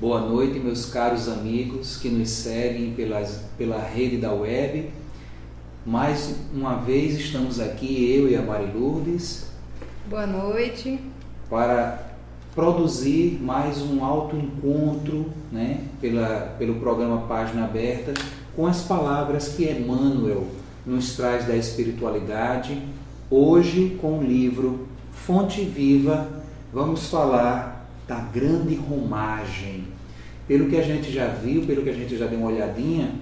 Boa noite, meus caros amigos que nos seguem pela rede da web. Mais uma vez estamos aqui, eu e a Mari Lourdes. Boa noite. Para produzir mais um autoencontro, pelo programa Página Aberta, com as palavras que Emmanuel nos traz da espiritualidade. Hoje, com o livro Fonte Viva, vamos falar da grande romagem. Pelo que a gente já viu, pelo que a gente já deu uma olhadinha,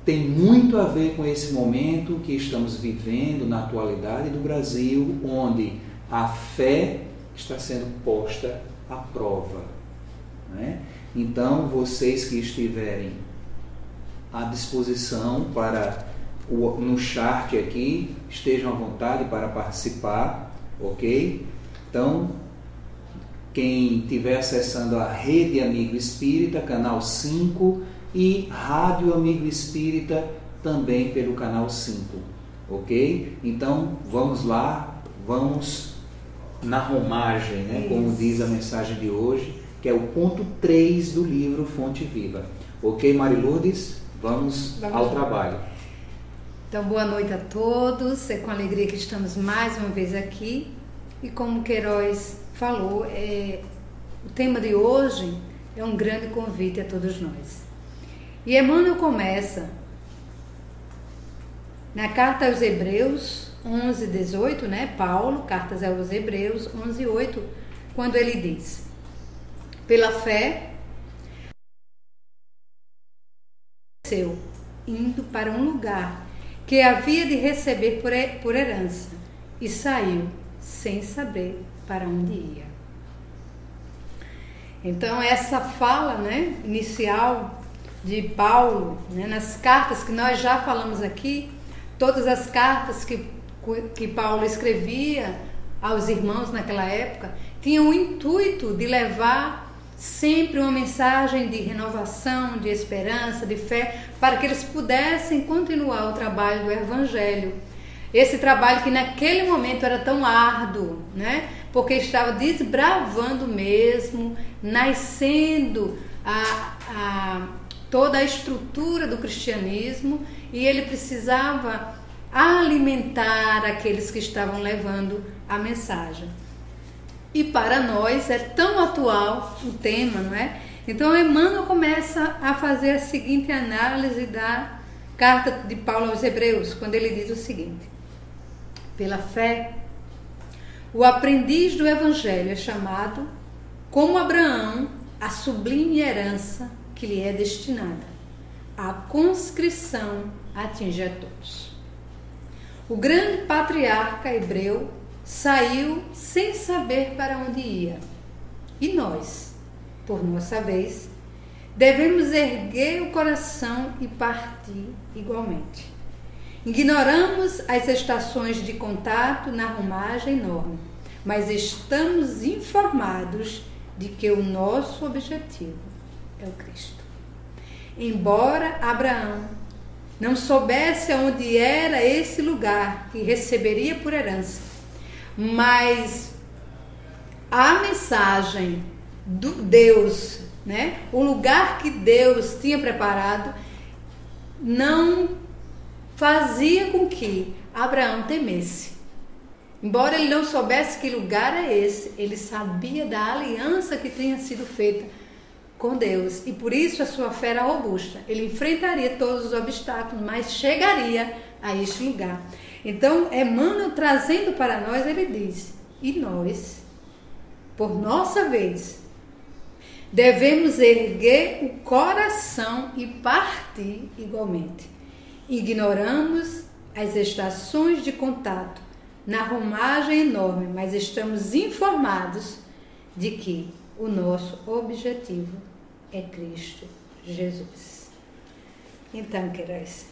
tem muito a ver com esse momento que estamos vivendo na atualidade do Brasil, onde a fé está sendo posta à prova. Então, vocês que estiverem à disposição no chat aqui, estejam à vontade para participar, ok? Então, quem estiver acessando a Rede Amigo Espírita, canal 5, e Rádio Amigo Espírita, também pelo canal 5, ok? Então, vamos lá, vamos na romagem, como diz a mensagem de hoje, que é o ponto 3 do livro Fonte Viva. Ok, Mari Lourdes? Vamos ao trabalho. Então, boa noite a todos. É com alegria que estamos mais uma vez aqui. E como Queiroz falou, o tema de hoje é um grande convite a todos nós. E Emmanuel começa na carta aos Hebreus 11:18, Paulo, cartas aos Hebreus 11:8, quando ele diz: pela fé, indo para um lugar que havia de receber por herança, e saiu sem saber para onde ia. Então, essa fala inicial de Paulo, nas cartas que nós já falamos aqui, todas as cartas que Paulo escrevia aos irmãos naquela época, tinham o intuito de levar sempre uma mensagem de renovação, de esperança, de fé, para que eles pudessem continuar o trabalho do Evangelho. Esse trabalho que naquele momento era tão árduo, porque estava desbravando mesmo, nascendo toda a estrutura do cristianismo, e ele precisava alimentar aqueles que estavam levando a mensagem. E para nós é tão atual o tema, não é? Então Emmanuel começa a fazer a seguinte análise da carta de Paulo aos Hebreus, quando ele diz o seguinte: pela fé, o aprendiz do Evangelho é chamado, como Abraão, a sublime herança que lhe é destinada. A conscrição atinge a todos. O grande patriarca hebreu saiu sem saber para onde ia. E nós, por nossa vez, devemos erguer o coração e partir igualmente. Ignoramos as estações de contato na romagem enorme, mas estamos informados de que o nosso objetivo é o Cristo. Embora Abraão não soubesse aonde era esse lugar que receberia por herança, mas a mensagem do Deus, o lugar que Deus tinha preparado, não fazia com que Abraão temesse. Embora ele não soubesse que lugar é esse, ele sabia da aliança que tinha sido feita com Deus, e por isso a sua fé era robusta. Ele enfrentaria todos os obstáculos, mas chegaria a este lugar. Então, Emmanuel trazendo para nós, ele diz: e nós, por nossa vez, devemos erguer o coração e partir igualmente. Ignoramos as estações de contato na romagem enorme, mas estamos informados de que o nosso objetivo é Cristo Jesus. Então, Queiroz,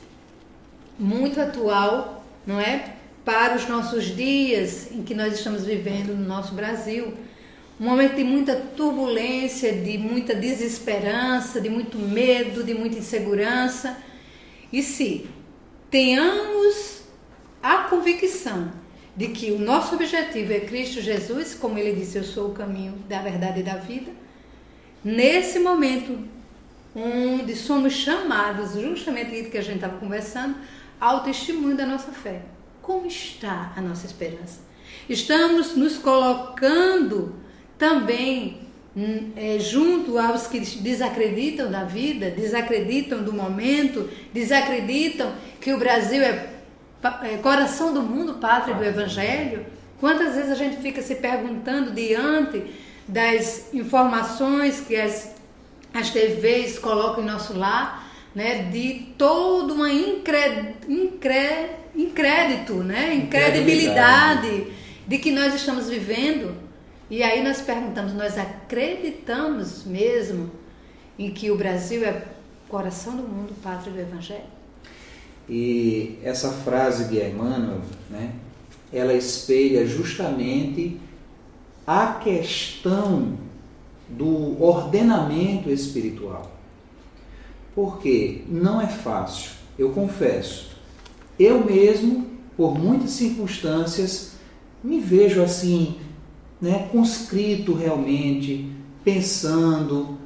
muito atual, não é? Para os nossos dias em que nós estamos vivendo no nosso Brasil, um momento de muita turbulência, de muita desesperança, de muito medo, de muita insegurança. E se tenhamos a convicção de que o nosso objetivo é Cristo Jesus, como ele disse, eu sou o caminho da verdade e da vida, nesse momento onde somos chamados, justamente isso que a gente estava conversando, ao testemunho da nossa fé. Como está a nossa esperança? Estamos nos colocando também junto aos que desacreditam da vida, desacreditam do momento, desacreditam que o Brasil é coração do mundo, pátria do Evangelho? Quantas vezes a gente fica se perguntando diante das informações que as TVs colocam em nosso lar, né, de toda uma incredibilidade de que nós estamos vivendo. E aí nós perguntamos, nós acreditamos mesmo em que o Brasil é coração do mundo, pátria do Evangelho? E essa frase de Emmanuel, né, ela espelha justamente a questão do ordenamento espiritual. Porque não é fácil, eu confesso. Eu mesmo, por muitas circunstâncias, me vejo assim, né, conscrito realmente, pensando,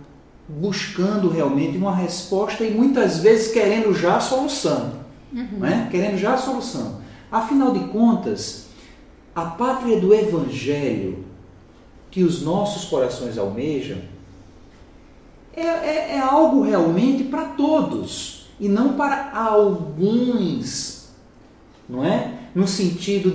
buscando realmente uma resposta e muitas vezes querendo já a solução. Né? Querendo já a solução. Afinal de contas, a pátria do Evangelho que os nossos corações almejam é algo realmente para todos e não para alguns, não é? No sentido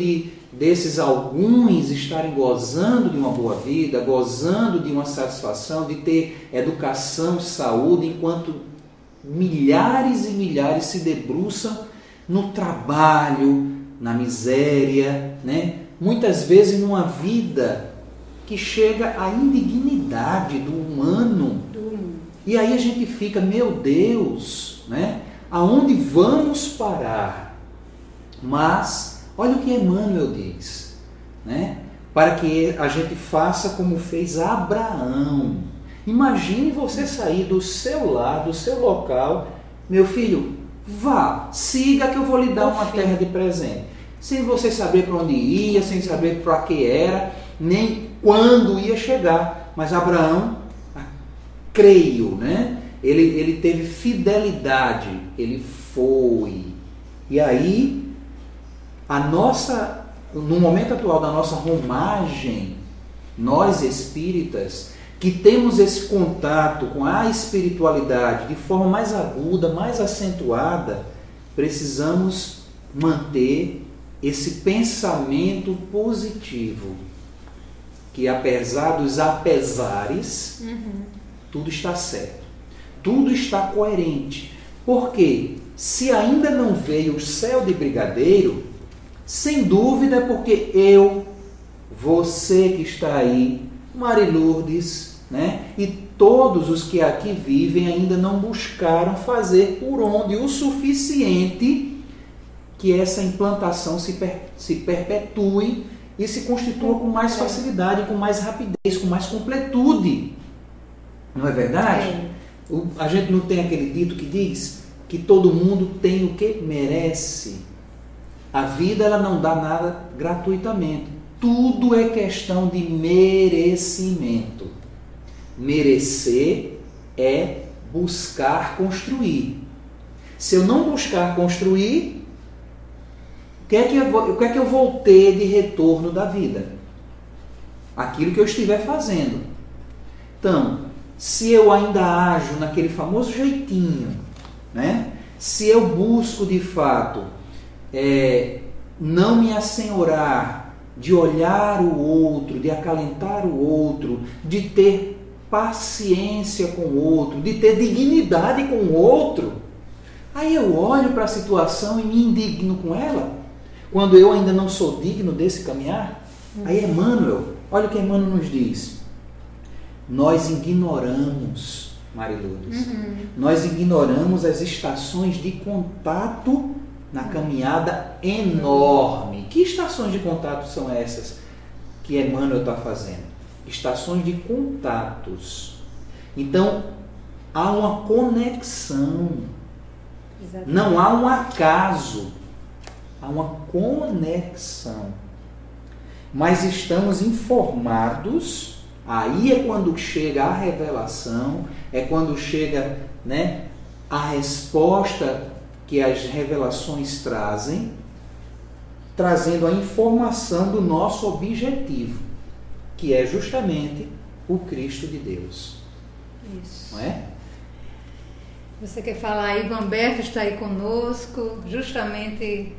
desses alguns estarem gozando de uma boa vida, gozando de uma satisfação, de ter educação, saúde, enquanto milhares e milhares se debruçam no trabalho, na miséria, né? Muitas vezes numa vida que chega à indignidade do humano. E aí a gente fica, meu Deus, né? Aonde vamos parar? Mas, olha o que Emmanuel diz, né? Para que a gente faça como fez Abraão. Imagine você sair do seu lar, do seu local, meu filho, vá, siga que eu vou lhe dar uma terra de presente. Sem você saber para onde ia, sem saber para que era, nem quando ia chegar. Mas Abraão, creio, né? Ele teve fidelidade, ele foi. E aí, no momento atual da nossa romagem, nós espíritas, que temos esse contato com a espiritualidade de forma mais aguda, mais acentuada, precisamos manter esse pensamento positivo, que apesar dos apesares, tudo está certo, tudo está coerente. Porque se ainda não veio o céu de brigadeiro, sem dúvida é porque eu, você que está aí, Marilourdes, né, e todos os que aqui vivem ainda não buscaram fazer por onde o suficiente que essa implantação se perpetue e se constitua com mais facilidade, com mais rapidez, com mais completude. Não é verdade? A gente não tem aquele dito que diz que todo mundo tem o que merece. A vida ela não dá nada gratuitamente. Tudo é questão de merecimento. Merecer é buscar construir. Se eu não buscar construir, o que é que eu vou ter de retorno da vida? Aquilo que eu estiver fazendo. Então, se eu ainda ajo naquele famoso jeitinho, né? Se eu busco de fato não me assenhorar, de olhar o outro, de acalentar o outro, de ter paciência com o outro, de ter dignidade com o outro, aí eu olho para a situação e me indigno com ela, quando eu ainda não sou digno desse caminhar. Aí Emmanuel, olha o que Emmanuel nos diz. Nós ignoramos, Marilourdes, nós ignoramos as estações de contato na caminhada enorme. Que estações de contato são essas que Emmanuel está fazendo? Estações de contatos. Então, há uma conexão. Exatamente. Não há um acaso. Há uma conexão. Mas estamos informados Aí é quando chega a revelação, é quando chega, né, a resposta que as revelações trazem, trazendo a informação do nosso objetivo, que é justamente o Cristo de Deus. Isso. Não é? Você quer falar aí, Vanberto está aí conosco, justamente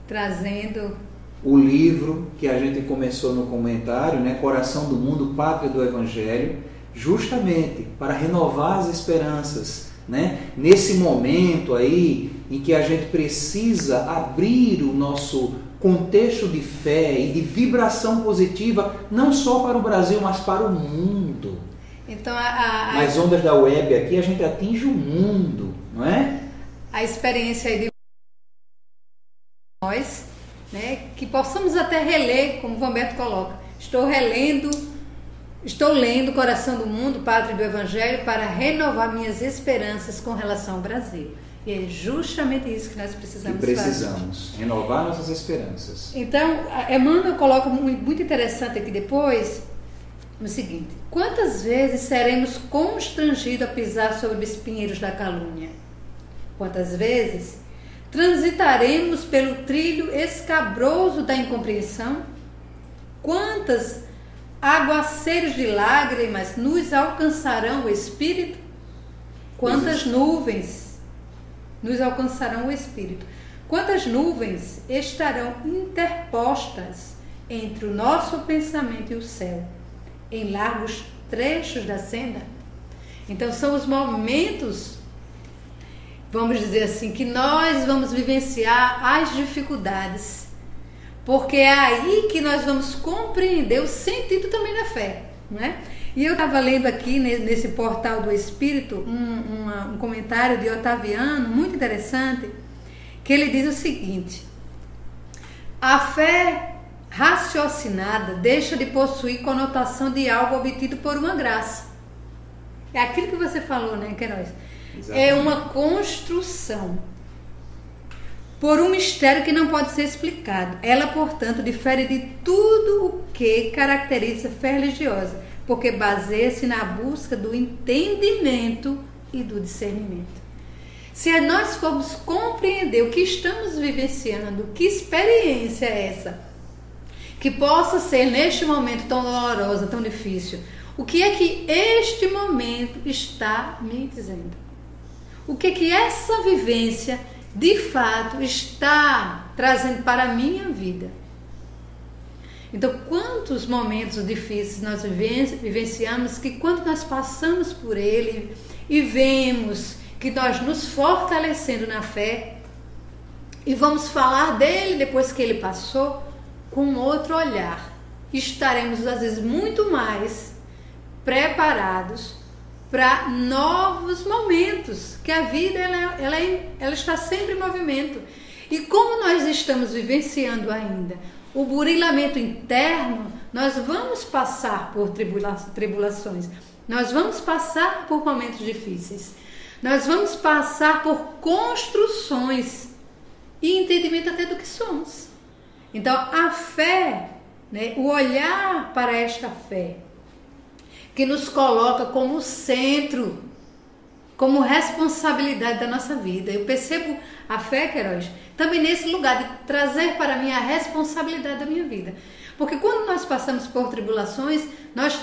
trazendo o livro que a gente começou no comentário, né? Coração do Mundo, Pátria do Evangelho, justamente para renovar as esperanças, né? Nesse momento aí em que a gente precisa abrir o nosso contexto de fé e de vibração positiva, não só para o Brasil, mas para o mundo. Então, nas ondas da web aqui a gente atinge o mundo, não é? A experiência aí de nós, né, que possamos até reler, como o Vanberto coloca. Estou lendo Coração do Mundo, Pátria do Evangelho, para renovar minhas esperanças com relação ao Brasil. E é justamente isso que nós precisamos fazer. Renovar nossas esperanças. Então, Emmanuel coloca muito interessante aqui depois, o seguinte: quantas vezes seremos constrangidos a pisar sobre os espinheiros da calúnia? Quantas vezes transitaremos pelo trilho escabroso da incompreensão? Quantas aguaceiros de lágrimas nos alcançarão o espírito? Quantas nuvens nos alcançarão o espírito? Quantas nuvens estarão interpostas entre o nosso pensamento e o céu, em largos trechos da senda? Então são os momentos, vamos dizer assim, que nós vamos vivenciar as dificuldades, porque é aí que nós vamos compreender o sentido também da fé, não é? E eu estava lendo aqui nesse Portal do Espírito um comentário de Otaviano muito interessante, que ele diz o seguinte: a fé raciocinada deixa de possuir conotação de algo obtido por uma graça. É aquilo que você falou, né, Queiroz? Exatamente. É uma construção por um mistério que não pode ser explicado. Ela, portanto, difere de tudo o que caracteriza a fé religiosa, porque baseia-se na busca do entendimento e do discernimento. Se nós formos compreender o que estamos vivenciando, que experiência é essa, que possa ser neste momento tão dolorosa, tão difícil, o que é que este momento está me dizendo? O que é que essa vivência de fato está trazendo para a minha vida? Então, quantos momentos difíceis nós vivenciamos, que quando nós passamos por ele e vemos que nós nos fortalecendo na fé e vamos falar dele depois que ele passou, com outro olhar, estaremos às vezes muito mais preparados para novos momentos, que a vida ela está sempre em movimento. E como nós estamos vivenciando ainda o burilamento interno, nós vamos passar por tribulações, nós vamos passar por momentos difíceis, nós vamos passar por construções e entendimento até do que somos. Então a fé, né, o olhar para esta fé, que nos coloca como centro, como responsabilidade da nossa vida. Eu percebo a fé, Queiroz, também nesse lugar de trazer para mim a responsabilidade da minha vida. Porque quando nós passamos por tribulações, nós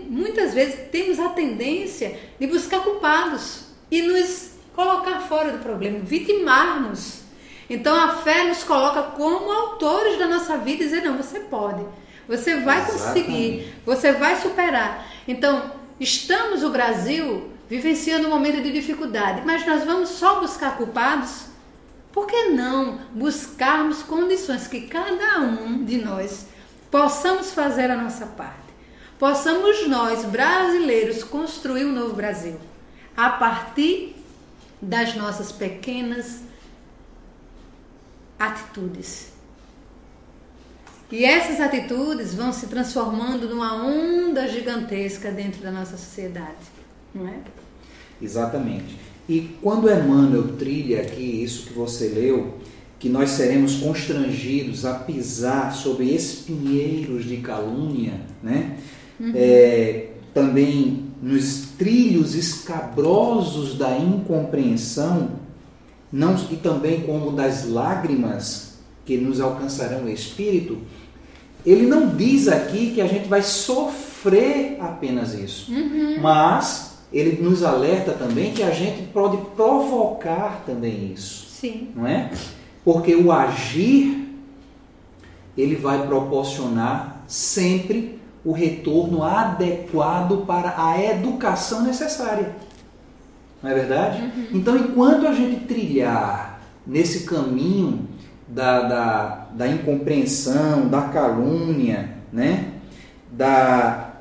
muitas vezes temos a tendência de buscar culpados e nos colocar fora do problema, vitimarmos. Então a fé nos coloca como autores da nossa vida e dizer: não, você pode, você vai conseguir, você vai superar. Então, estamos no Brasil vivenciando um momento de dificuldade, mas nós vamos só buscar culpados? Por que não buscarmos condições que cada um de nós possamos fazer a nossa parte? Possamos nós, brasileiros, construir um novo Brasil a partir das nossas pequenas atitudes. E essas atitudes vão se transformando numa onda gigantesca dentro da nossa sociedade, não é? Exatamente. E quando Emmanuel trilha aqui isso que você leu, que nós seremos constrangidos a pisar sobre espinheiros de calúnia, né? também nos trilhos escabrosos da incompreensão, não, e também como das lágrimas que nos alcançarão o Espírito, ele não diz aqui que a gente vai sofrer apenas isso, mas ele nos alerta também que a gente pode provocar também isso. Sim. Não é? Porque o agir, ele vai proporcionar sempre o retorno adequado para a educação necessária. Não é verdade? Então, enquanto a gente trilhar nesse caminho da incompreensão, da calúnia, né? da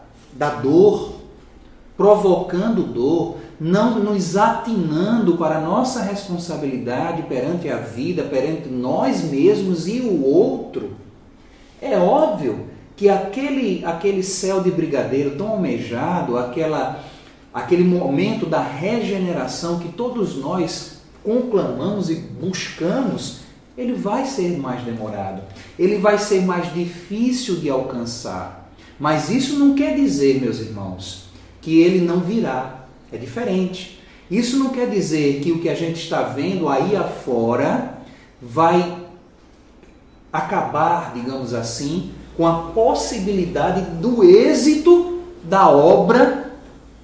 dor, provocando dor, não nos atinando para a nossa responsabilidade perante a vida, perante nós mesmos e o outro, é óbvio que aquele céu de brigadeiro tão almejado, aquele momento da regeneração que todos nós conclamamos e buscamos, ele vai ser mais demorado, ele vai ser mais difícil de alcançar. Mas isso não quer dizer, meus irmãos, que ele não virá. É diferente. Isso não quer dizer que o que a gente está vendo aí afora vai acabar, digamos assim, com a possibilidade do êxito da obra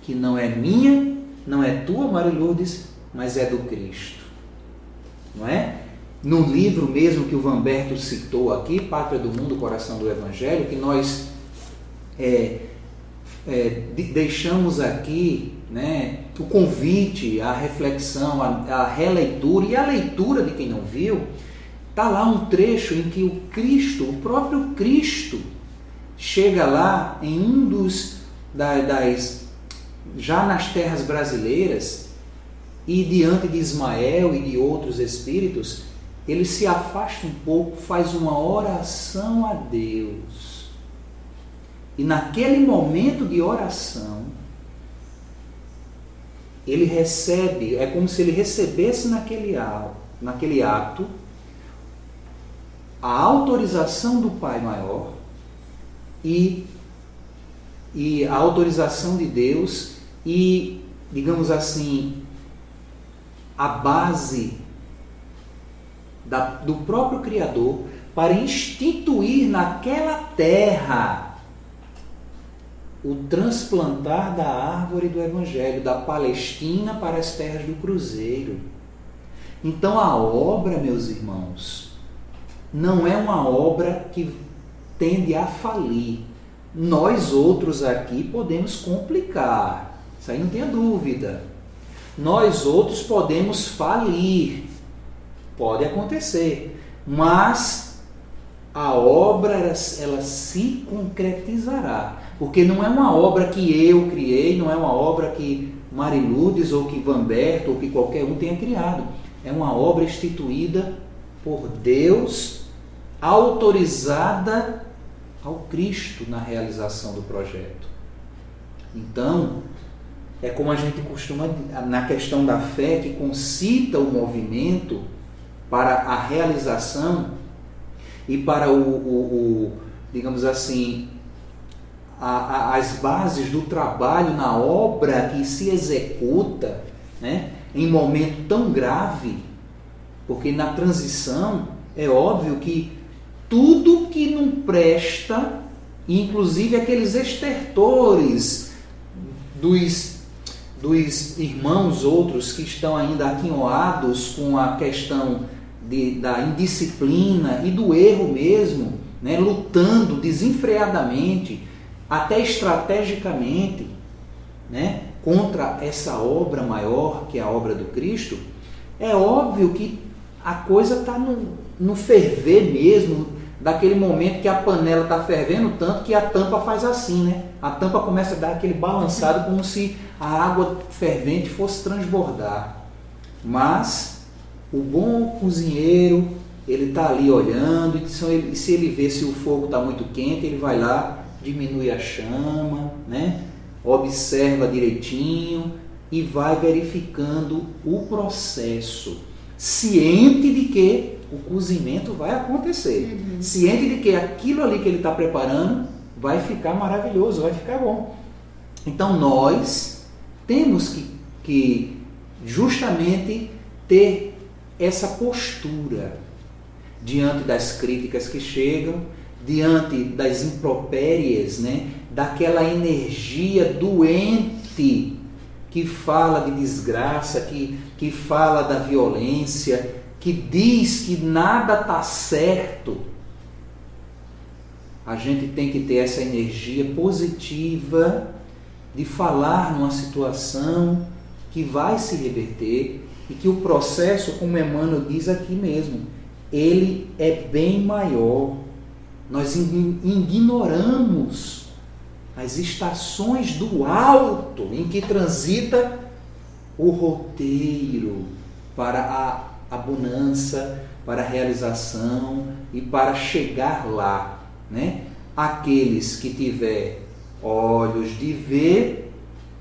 que não é minha, não é tua, Maria Lourdes, mas é do Cristo. Não é? No livro mesmo que o Vanberto citou aqui, Pátria do Mundo, Coração do Evangelho, que nós deixamos aqui, né, o convite, a reflexão, a releitura e a leitura de quem não viu, está lá um trecho em que o Cristo, o próprio Cristo, chega lá em um já nas terras brasileiras, e diante de Ismael e de outros espíritos, ele se afasta um pouco, faz uma oração a Deus. E naquele momento de oração, ele recebe, é como se ele recebesse naquele ato a autorização do Pai Maior e a autorização de Deus e, digamos assim, a base do próprio Criador para instituir naquela terra o transplantar da árvore do Evangelho, da Palestina para as terras do Cruzeiro. Então a obra, meus irmãos, não é uma obra que tende a falir. Nós outros aqui podemos complicar, isso aí não tenha dúvida. Nós outros podemos falir, pode acontecer, mas a obra ela se concretizará. Porque não é uma obra que eu criei, não é uma obra que Mariludes ou que Vanberto ou que qualquer um tenha criado. É uma obra instituída por Deus, autorizada ao Cristo na realização do projeto. Então, é como a gente costuma, na questão da fé, que concita o movimento para a realização e para digamos assim, as bases do trabalho na obra que se executa, né, em momento tão grave, porque na transição é óbvio que tudo que não presta, inclusive aqueles estertores dos irmãos outros que estão ainda aquinhoados com a questão da indisciplina e do erro mesmo, né, lutando desenfreadamente, até estrategicamente, né, contra essa obra maior que é a obra do Cristo, é óbvio que a coisa está no ferver mesmo, daquele momento que a panela está fervendo tanto que a tampa faz assim, né? A tampa começa a dar aquele balançado como se a água fervente fosse transbordar. Mas o bom cozinheiro, ele está ali olhando, e se ele vê se o fogo está muito quente, ele vai lá, diminui a chama, né? Observa direitinho e vai verificando o processo, ciente de que o cozimento vai acontecer, ciente de que aquilo ali que ele está preparando vai ficar maravilhoso, vai ficar bom. Então nós temos que justamente ter essa postura diante das críticas que chegam, diante das impropérias, né? Daquela energia doente que fala de desgraça, que fala da violência, que diz que nada está certo. A gente tem que ter essa energia positiva de falar numa situação que vai se reverter e que o processo, como Emmanuel diz aqui mesmo, ele é bem maior. Nós ignoramos as estações do alto em que transita o roteiro para a bonança, para a realização e para chegar lá, né? Aqueles que tiver olhos de ver,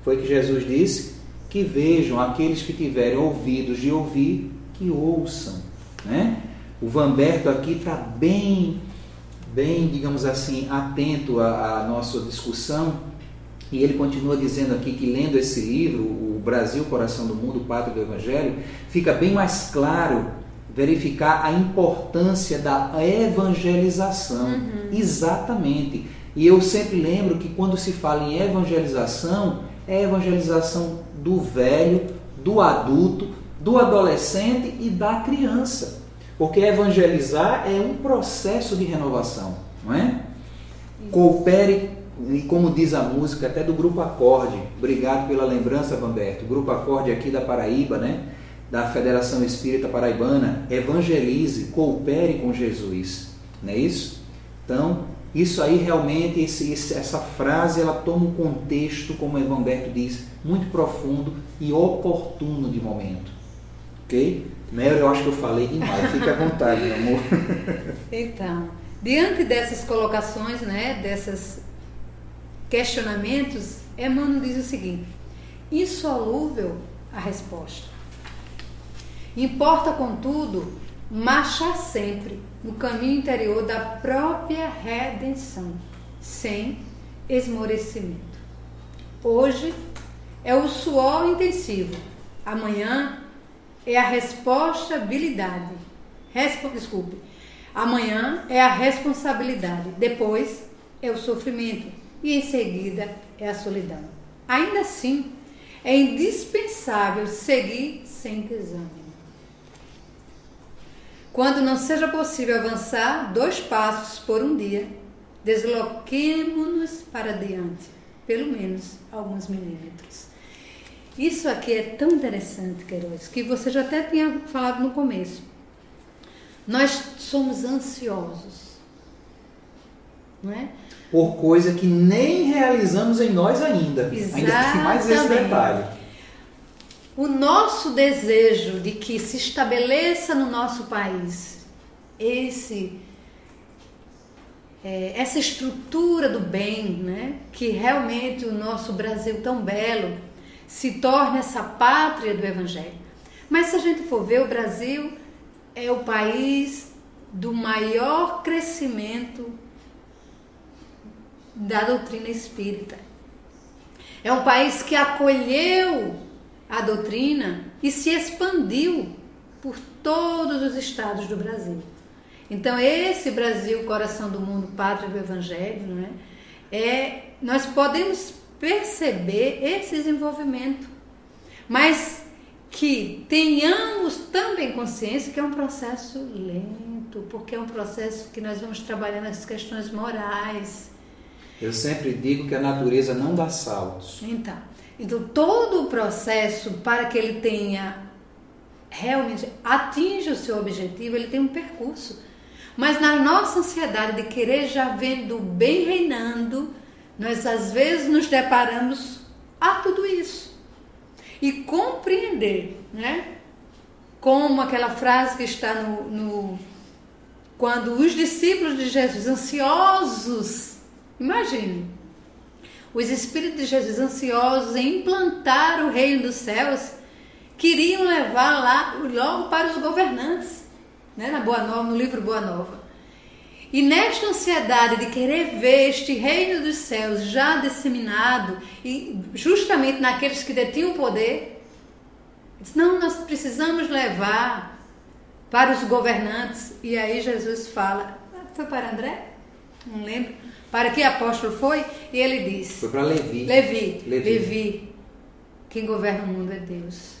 foi que Jesus disse, que vejam. Aqueles que tiverem ouvidos de ouvir, que ouçam, né? O Vamberto aqui está bem, digamos assim, atento à nossa discussão, e ele continua dizendo aqui que, lendo esse livro, O Brasil, Coração do Mundo, Pátria do Evangelho, fica bem mais claro verificar a importância da evangelização. Exatamente. E eu sempre lembro que quando se fala em evangelização, é a evangelização do velho, do adulto, do adolescente e da criança. Porque evangelizar é um processo de renovação, não é? Coopere, e como diz a música até do Grupo Acorde, obrigado pela lembrança, Vamberto, o Grupo Acorde aqui da Paraíba, né? Da Federação Espírita Paraibana, evangelize, coopere com Jesus, não é isso? Então, isso aí realmente, essa frase, ela toma um contexto, como o Vamberto diz, muito profundo e oportuno de momento, ok? Mel, eu acho que eu falei demais, fique à vontade, meu amor. Então, diante dessas colocações, né, desses questionamentos, Emmanuel diz o seguinte: insolúvel a resposta. Importa, contudo, marchar sempre no caminho interior da própria redenção, sem esmorecimento. Hoje é o suor intensivo, amanhã é a responsabilidade. Amanhã é a responsabilidade, depois é o sofrimento e em seguida é a solidão. Ainda assim, é indispensável seguir sem desânimo. Quando não seja possível avançar 2 passos por um dia, desloquemo-nos para diante, pelo menos alguns milímetros. Isso aqui é tão interessante, Queiroz, que você já até tinha falado no começo. Nós somos ansiosos, não é? Por coisa que nem realizamos em nós ainda. Exatamente. Ainda tem mais esse detalhe. O nosso desejo de que se estabeleça no nosso país essa estrutura do bem, né? Que realmente o nosso Brasil tão belo se torne essa pátria do Evangelho. Mas se a gente for ver, o Brasil é o país do maior crescimento da doutrina espírita. É um país que acolheu a doutrina e se expandiu por todos os estados do Brasil. Então, esse Brasil, coração do mundo, pátria do Evangelho, não é? Nós podemos perceber esse desenvolvimento, mas que tenhamos também consciência que é um processo lento, porque é um processo que nós vamos trabalhando as questões morais. Eu sempre digo que a natureza não dá saltos. Então todo o processo, para que ele tenha realmente atinja o seu objetivo, ele tem um percurso. Mas na nossa ansiedade de querer já vendo o bem reinando, nós às vezes nos deparamos a tudo isso. E compreender, né? Como aquela frase que está quando os discípulos de Jesus ansiosos, imagine, os Espíritos de Jesus ansiosos em implantar o reino dos céus, queriam levar lá logo para os governantes, né? Na Boa Nova, no livro Boa Nova. E nesta ansiedade de querer ver este reino dos céus já disseminado, e justamente naqueles que detinham o poder, disse, não, nós precisamos levar para os governantes. E aí Jesus fala, foi para André? Não lembro. Para que apóstolo foi? E ele disse... Foi para Levi. Levi. Quem governa o mundo é Deus.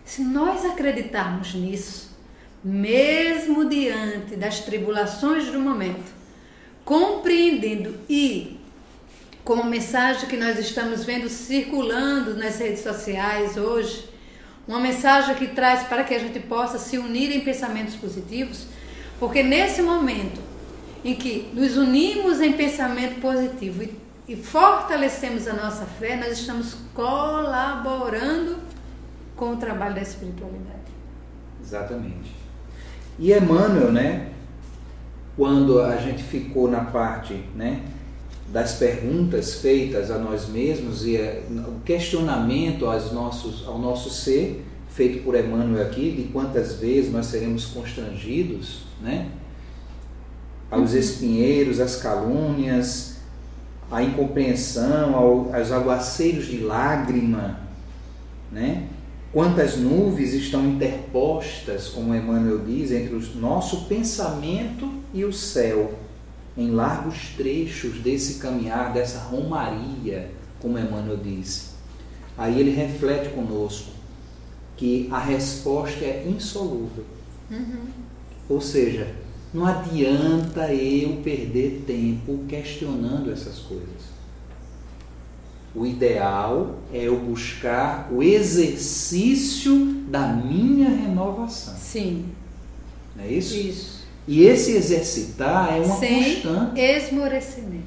Se nós acreditarmos nisso, mesmo diante das tribulações do momento, compreendendo e como mensagem que nós estamos vendo circulando nas redes sociais hoje, uma mensagem que traz para que a gente possa se unir em pensamentos positivos, porque nesse momento em que nos unimos em pensamento positivo e fortalecemos a nossa fé, nós estamos colaborando com o trabalho da espiritualidade. Exatamente. E Emmanuel, né, quando a gente ficou na parte, né, das perguntas feitas a nós mesmos e o questionamento ao nosso ser, feito por Emmanuel aqui, de quantas vezes nós seremos constrangidos, né, aos espinheiros, às calúnias, à incompreensão, aos aguaceiros de lágrima, né? Quantas nuvens estão interpostas, como Emmanuel diz, entre o nosso pensamento e o céu, em largos trechos desse caminhar, dessa romaria, como Emmanuel diz. Aí ele reflete conosco que a resposta é insolúvel. Ou seja, não adianta eu perder tempo questionando essas coisas. O ideal é eu buscar o exercício da minha renovação. Sim. Não é isso? Isso. E esse exercitar é uma constante. Sem esmorecimento.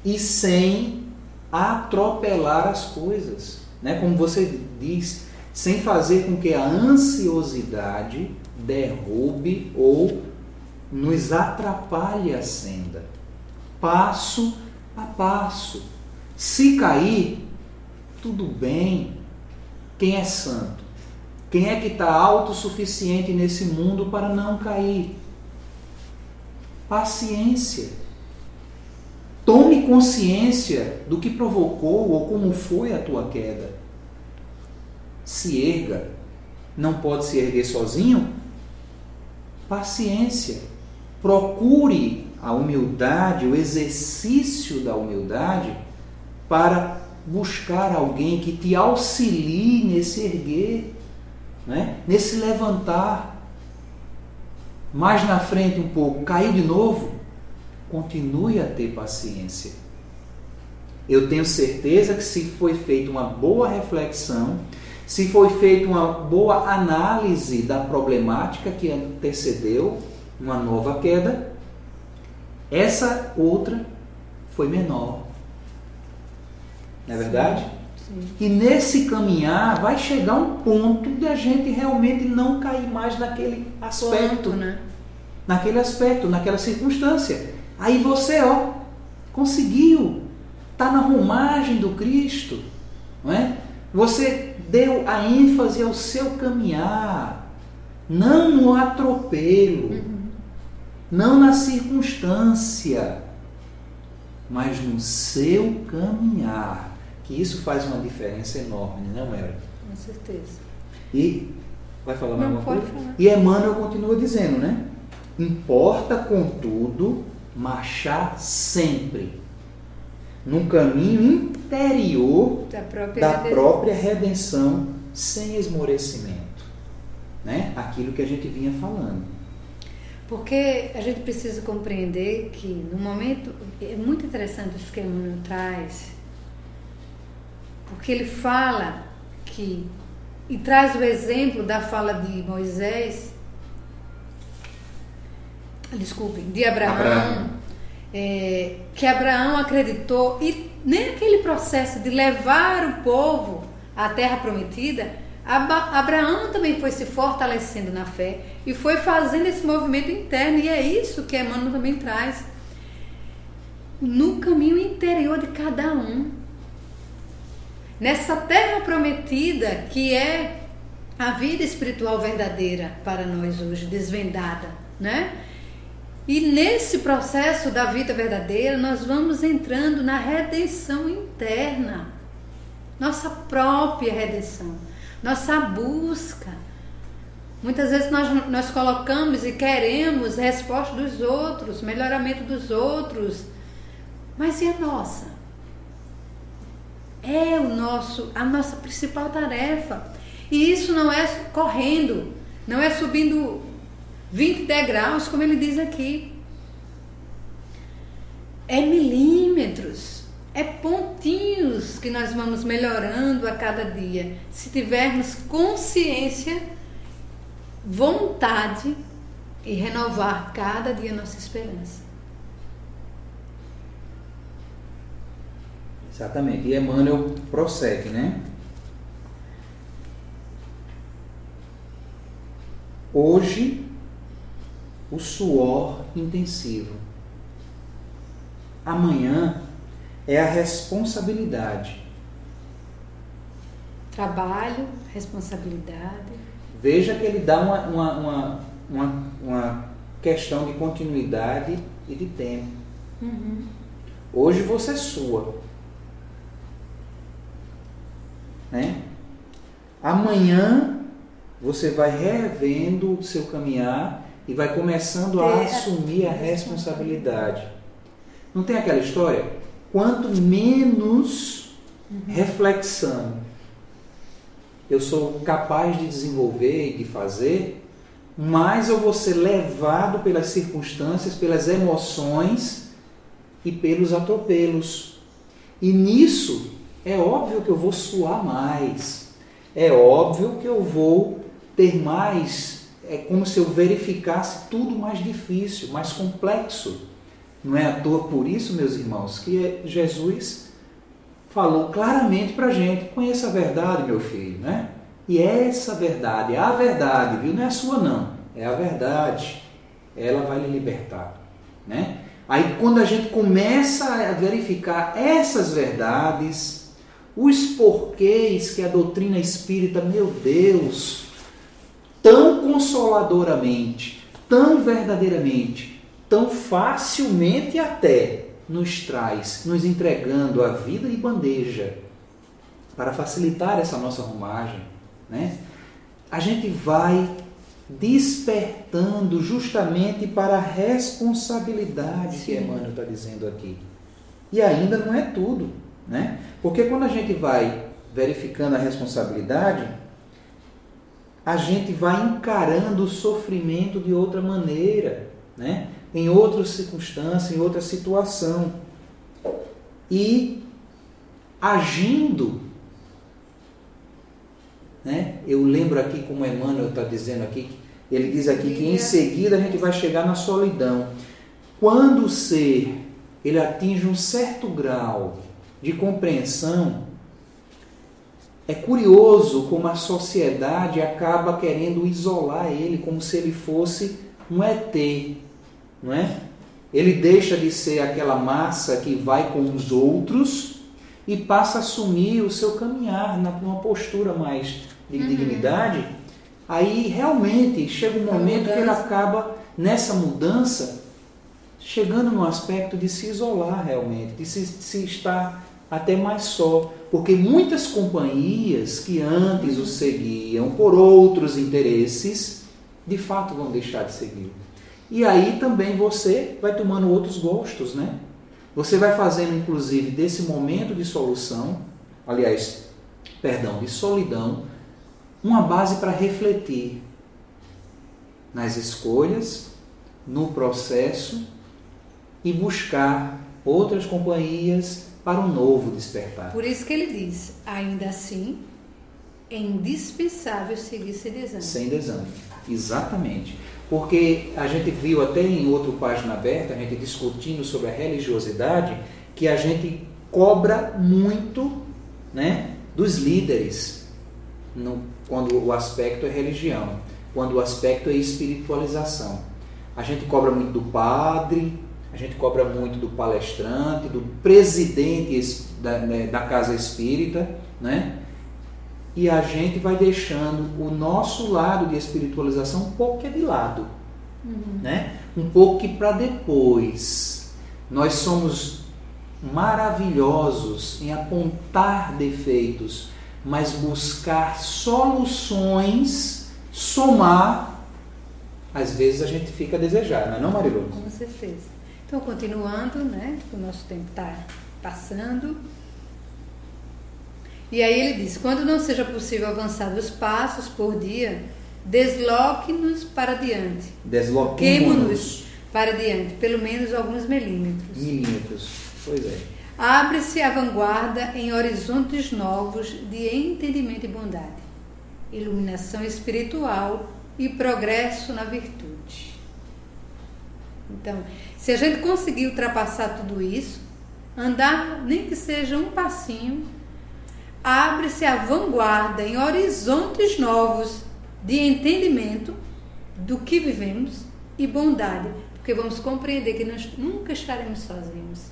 E sem atropelar as coisas. Né? Como você diz, sem fazer com que a ansiosidade derrube ou nos atrapalhe a senda. Passo a passo. Se cair, tudo bem. Quem é santo? Quem é que está autossuficiente nesse mundo para não cair? Paciência. Tome consciência do que provocou ou como foi a tua queda. Se erga. Não pode se erguer sozinho? Paciência. Procure a humildade, o exercício da humildade, para buscar alguém que te auxilie nesse erguer, né? Nesse levantar. Mais na frente um pouco, caiu de novo, continue a ter paciência. Eu tenho certeza que se foi feita uma boa reflexão, se foi feita uma boa análise da problemática que antecedeu uma nova queda, essa outra foi menor. Não é verdade? Sim. E nesse caminhar vai chegar um ponto de a gente realmente não cair mais naquele aspecto, né? Naquele aspecto, naquela circunstância. Aí você, conseguiu, está na romagem do Cristo, não é? Você deu a ênfase ao seu caminhar, não no atropelo, não na circunstância, mas no seu caminhar. Que isso faz uma diferença enorme, não é? Com certeza. E vai falar mais uma coisa? Falar. E Emmanuel continua dizendo, né? Importa, contudo, marchar sempre num caminho interior da própria redenção, sem esmorecimento, né? Aquilo que a gente vinha falando. Porque a gente precisa compreender que no momento, é muito interessante isso que Emmanuel traz, porque ele fala que, e traz o exemplo da fala de Moisés, de Abraão. Que Abraão acreditou, e nem aquele processo de levar o povo à terra prometida, Abraão também foi se fortalecendo na fé e foi fazendo esse movimento interno, e é isso que Emmanuel também traz no caminho interior de cada um, nessa terra prometida que é a vida espiritual verdadeira para nós hoje, desvendada, né? E nesse processo da vida verdadeira, nós vamos entrando na redenção interna, nossa própria redenção, nossa busca. Muitas vezes nós colocamos e queremos resposta dos outros, melhoramento dos outros, mas e a nossa? É a nossa principal tarefa. E isso não é correndo, não é subindo 20 degraus, como ele diz aqui. É milímetros, é pontinhos que nós vamos melhorando a cada dia. Se tivermos consciência, vontade e renovar cada dia a nossa esperança. Exatamente. E Emmanuel prossegue, né? Hoje, o suor intensivo. Amanhã é a responsabilidade. Trabalho, responsabilidade. Veja que ele dá uma questão de continuidade e de tempo. Uhum. Hoje você é sua. Né? Amanhã você vai revendo o seu caminhar e vai começando a assumir a responsabilidade. Não tem aquela história? Quanto menos reflexão eu sou capaz de desenvolver e de fazer, mais eu vou ser levado pelas circunstâncias, pelas emoções e pelos atropelos. E nisso é óbvio que eu vou suar mais. É óbvio que eu vou ter mais, é como se eu verificasse tudo mais difícil, mais complexo. Não é à toa por isso, meus irmãos, que Jesus falou claramente para a gente: conheça a verdade, meu filho, né? E essa verdade, a verdade, viu? Não é a sua não, é a verdade. Ela vai lhe libertar, né? Aí quando a gente começa a verificar essas verdades, os porquês que a doutrina espírita, meu Deus, tão consoladoramente, tão verdadeiramente, tão facilmente até nos traz, nos entregando a vida de bandeja para facilitar essa nossa romagem, né? A gente vai despertando justamente para a responsabilidade que Emmanuel está dizendo aqui. E ainda não é tudo, né? Porque quando a gente vai verificando a responsabilidade, a gente vai encarando o sofrimento de outra maneira, né? Em outra circunstância, em outra situação. E agindo, né? Eu lembro aqui como Emmanuel está dizendo aqui, ele diz aqui que em seguida a gente vai chegar na solidão. Quando o ser ele atinge um certo grau de compreensão, é curioso como a sociedade acaba querendo isolar ele, como se ele fosse um ET, não é? Ele deixa de ser aquela massa que vai com os outros e passa a assumir o seu caminhar numa postura mais de dignidade. Aí realmente chega um momento que ele acaba, nessa mudança, chegando no aspecto de se isolar realmente, de se estar até mais só. Porque muitas companhias que antes o seguiam por outros interesses, de fato vão deixar de seguir. E aí também você vai tomando outros gostos, né? Você vai fazendo, inclusive, desse momento de solução, de solidão, uma base para refletir nas escolhas, no processo e buscar outras companhias para um novo despertar. Por isso que ele diz, ainda assim, é indispensável seguir sem desânimo. Sem desânimo, exatamente. Porque a gente viu até em outro Página Aberta, a gente discutindo sobre a religiosidade, que a gente cobra muito, né, dos líderes, quando o aspecto é religião, quando o aspecto é espiritualização. A gente cobra muito do padre, a gente cobra muito do palestrante, do presidente da casa espírita, né? E a gente vai deixando o nosso lado de espiritualização um pouco de lado. né? Um pouco que para depois. Nós somos maravilhosos em apontar defeitos, mas buscar soluções, somar, às vezes a gente fica a desejar, não é não, Marilu? Com certeza. Então, continuando, né? O nosso tempo está passando. E aí ele diz, quando não seja possível avançar 2 passos por dia, desloque-nos para diante. Desloquemo-nos para diante, pelo menos alguns milímetros. Pois é. Abre-se a vanguarda em horizontes novos de entendimento e bondade, iluminação espiritual e progresso na virtude. Então, se a gente conseguir ultrapassar tudo isso, andar nem que seja um passinho, abre-se a vanguarda em horizontes novos de entendimento do que vivemos e bondade, porque vamos compreender que nós nunca estaremos sozinhos.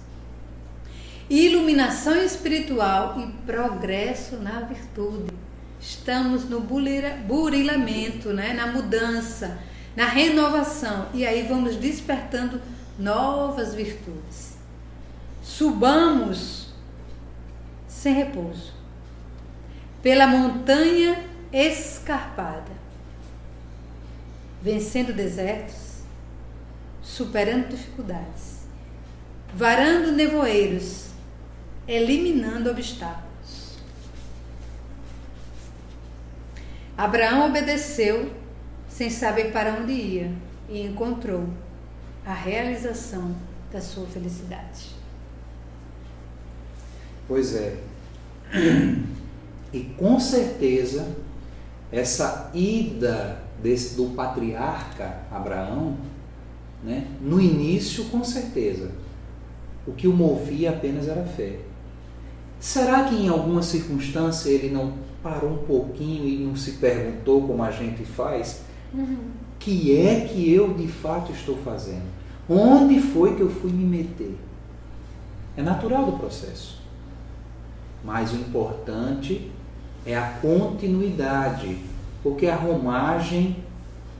Iluminação espiritual e progresso na virtude. Estamos no burilamento, né? Na mudança, na renovação, e aí vamos despertando novas virtudes. Subamos sem repouso pela montanha escarpada, vencendo desertos, superando dificuldades, varando nevoeiros, eliminando obstáculos. Abraão obedeceu sem saber para onde ia e encontrou a realização da sua felicidade. Pois é. E com certeza essa ida do patriarca Abraão, né, no início, com certeza, o que o movia apenas era fé. Será que em alguma circunstância ele não parou um pouquinho e não se perguntou como a gente faz? Que é que eu de fato estou fazendo? Onde foi que eu fui me meter? É natural do processo. Mas o importante é a continuidade, porque a romagem,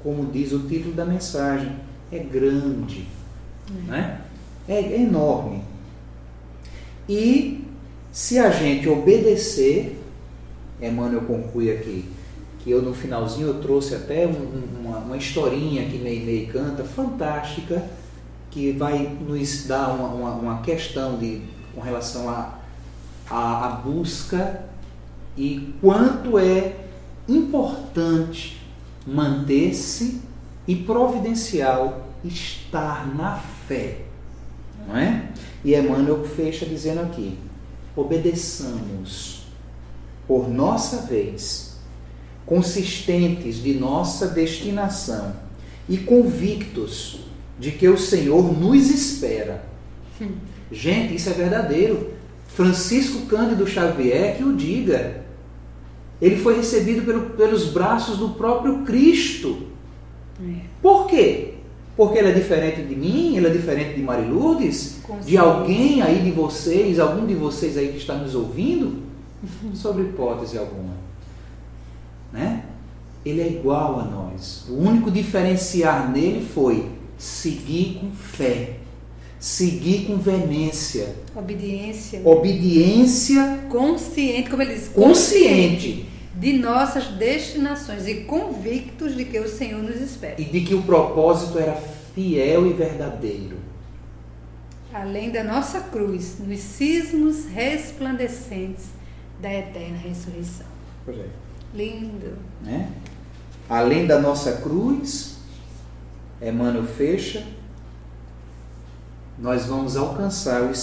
como diz o título da mensagem, é grande, né? É enorme. E se a gente obedecer, Emmanuel conclui aqui, que eu no finalzinho eu trouxe até uma historinha que Meimei canta, fantástica, que vai nos dar uma questão com relação à busca e quanto é importante manter-se e providencial estar na fé, não é? E Emmanuel fecha dizendo aqui, obedeçamos por nossa vez, consistentes de nossa destinação e convictos de que o Senhor nos espera. Gente, isso é verdadeiro. Francisco Cândido Xavier que o diga. Ele foi recebido pelos braços do próprio Cristo. Por quê? Porque ele é diferente de mim, ele é diferente de Marilourdes, de alguém aí de vocês, algum de vocês aí que está nos ouvindo, sobre hipótese alguma. Né? Ele é igual a nós. O único diferenciar nele foi seguir com fé, seguir com veemência. Obediência consciente, como ele diz, consciente de nossas destinações e convictos de que o Senhor nos espera. E de que o propósito era fiel e verdadeiro. Além da nossa cruz, nos cismos resplandecentes da eterna ressurreição. Pois é. Lindo. Né? Além da nossa cruz, Emmanuel fecha, nós vamos alcançar os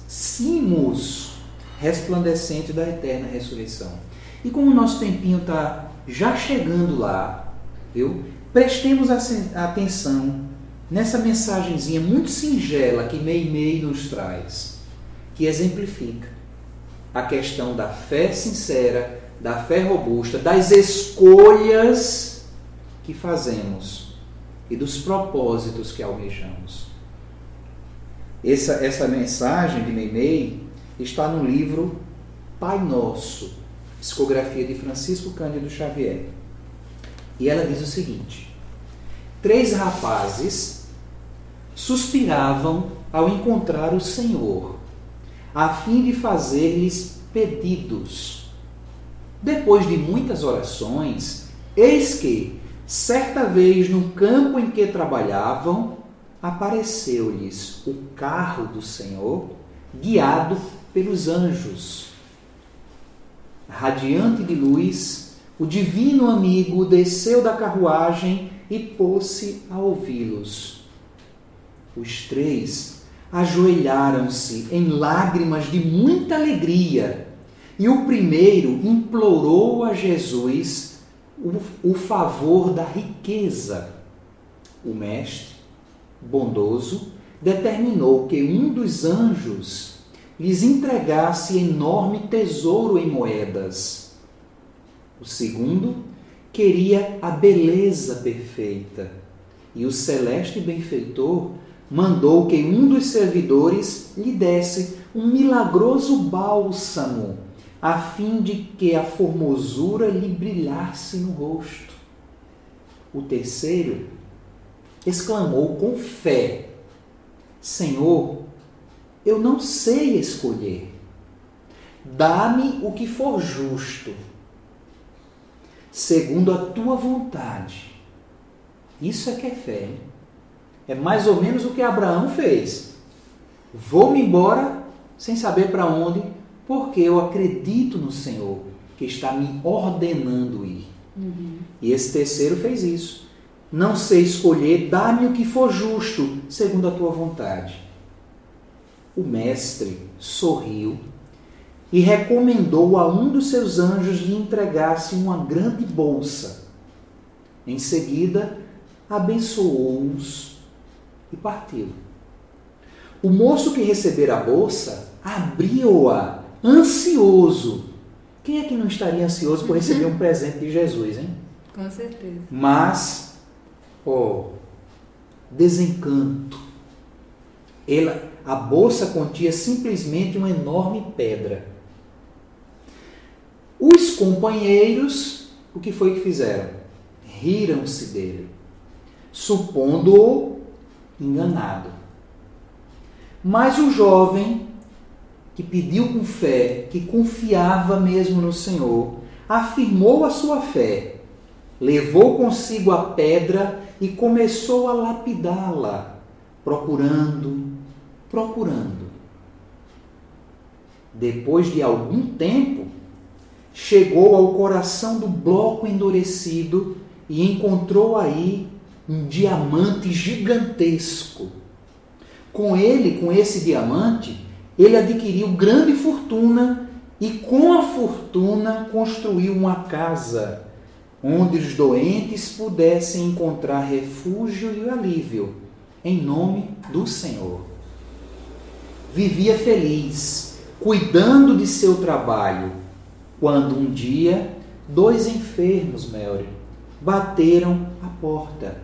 cimos resplandecentes da eterna ressurreição. E como o nosso tempinho está já chegando lá, viu? Prestemos atenção nessa mensagenzinha muito singela que Meimei nos traz, que exemplifica a questão da fé sincera, da fé robusta, das escolhas que fazemos e dos propósitos que almejamos. Essa mensagem de Meimei está no livro Pai Nosso, psicografia de Francisco Cândido Xavier. E ela diz o seguinte: 3 rapazes suspiravam ao encontrar o Senhor, a fim de fazer-lhes pedidos. Depois de muitas orações, eis que, certa vez no campo em que trabalhavam, apareceu-lhes o carro do Senhor, guiado pelos anjos. Radiante de luz, o divino amigo desceu da carruagem e pôs-se a ouvi-los. Os 3 ajoelharam-se em lágrimas de muita alegria, e o primeiro implorou a Jesus o favor da riqueza. O mestre, bondoso, determinou que um dos anjos lhes entregasse enorme tesouro em moedas. O segundo queria a beleza perfeita, e o celeste benfeitor mandou que um dos servidores lhe desse um milagroso bálsamo, a fim de que a formosura lhe brilhasse no rosto. O terceiro exclamou com fé: Senhor, eu não sei escolher. Dá-me o que for justo, segundo a tua vontade. Isso é que é fé, hein? É mais ou menos o que Abraão fez. Vou-me embora sem saber para onde, porque eu acredito no Senhor, que está me ordenando ir. E esse terceiro fez isso. Não sei escolher, dá-me o que for justo, segundo a tua vontade. O mestre sorriu e recomendou a um dos seus anjos lhe entregasse uma grande bolsa. Em seguida, abençoou-os e partiu. O moço que recebera a bolsa abriu-a, ansioso. Quem é que não estaria ansioso por receber um presente de Jesus, hein? Com certeza. Mas, desencanto. A bolsa continha simplesmente uma enorme pedra. Os companheiros, o que foi que fizeram? Riram-se dele, supondo-o enganado. Mas o jovem, que pediu com fé, que confiava mesmo no Senhor, afirmou a sua fé, levou consigo a pedra e começou a lapidá-la, procurando. Depois de algum tempo, chegou ao coração do bloco endurecido e encontrou aí um diamante gigantesco. Com esse diamante, ele adquiriu grande fortuna e com a fortuna construiu uma casa onde os doentes pudessem encontrar refúgio e alívio, em nome do Senhor. Vivia feliz, cuidando de seu trabalho, quando um dia 2 enfermos, Melry, bateram a porta.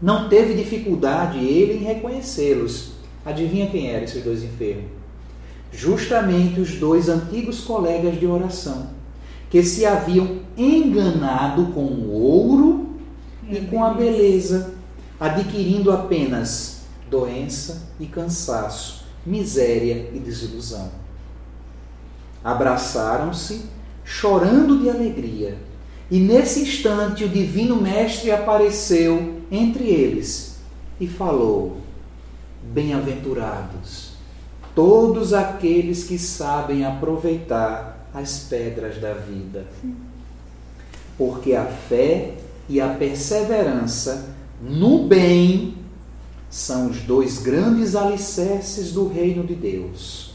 Não teve dificuldade ele em reconhecê-los. Adivinha quem eram esses 2 enfermos? Justamente os 2 antigos colegas de oração, que se haviam enganado com o ouro e com a beleza, adquirindo apenas doença e cansaço, miséria e desilusão. Abraçaram-se, chorando de alegria, e nesse instante o divino mestre apareceu entre eles e falou: bem-aventurados todos aqueles que sabem aproveitar as pedras da vida, porque a fé e a perseverança no bem são os 2 grandes alicerces do reino de Deus.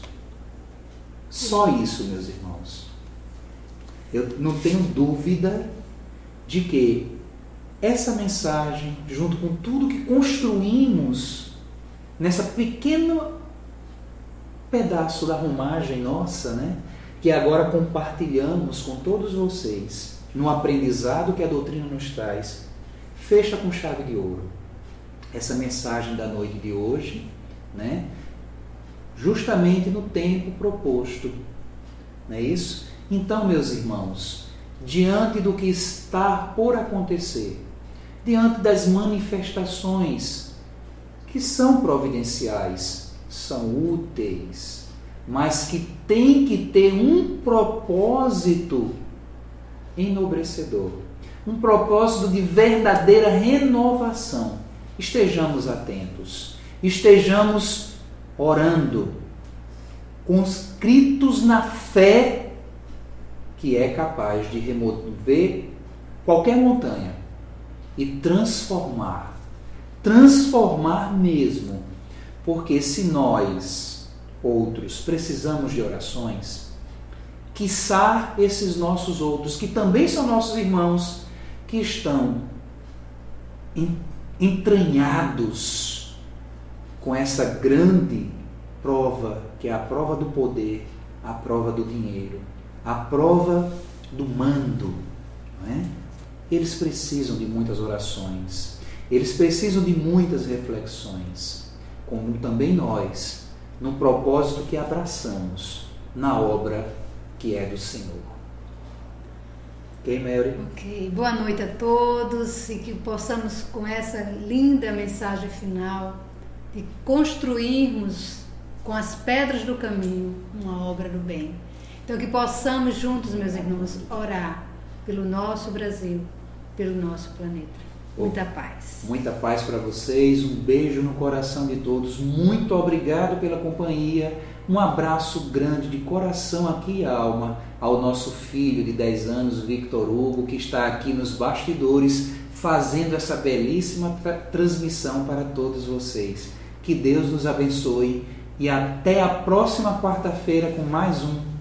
Só isso, meus irmãos. Eu não tenho dúvida de que essa mensagem, junto com tudo que construímos nessa pequeno pedaço da romagem nossa, né, que agora compartilhamos com todos vocês, no aprendizado que a doutrina nos traz, fecha com chave de ouro essa mensagem da noite de hoje, né, justamente no tempo proposto. Não é isso? Então, meus irmãos, diante do que está por acontecer, diante das manifestações que são providenciais, são úteis, mas que tem que ter um propósito enobrecedor, um propósito de verdadeira renovação. Estejamos atentos, estejamos orando, conscritos na fé que é capaz de remover qualquer montanha e transformar mesmo, porque se nós, outros, precisamos de orações, quiçá esses nossos outros, que também são nossos irmãos, que estão entranhados com essa grande prova, que é a prova do poder, a prova do dinheiro, a prova do mando, não é? Eles precisam de muitas orações, eles precisam de muitas reflexões, como também nós, no propósito que abraçamos na obra que é do Senhor. Ok, Mary? Ok. Boa noite a todos e que possamos, com essa linda mensagem final, de construirmos com as pedras do caminho uma obra do bem. Então, que possamos juntos, meus irmãos, orar pelo nosso Brasil, pelo nosso planeta. Muita paz. Muita paz para vocês, um beijo no coração de todos, muito obrigado pela companhia, um abraço grande de coração aqui e alma ao nosso filho de 10 anos, Victor Hugo, que está aqui nos bastidores fazendo essa belíssima transmissão para todos vocês. Que Deus nos abençoe e até a próxima quarta-feira com mais um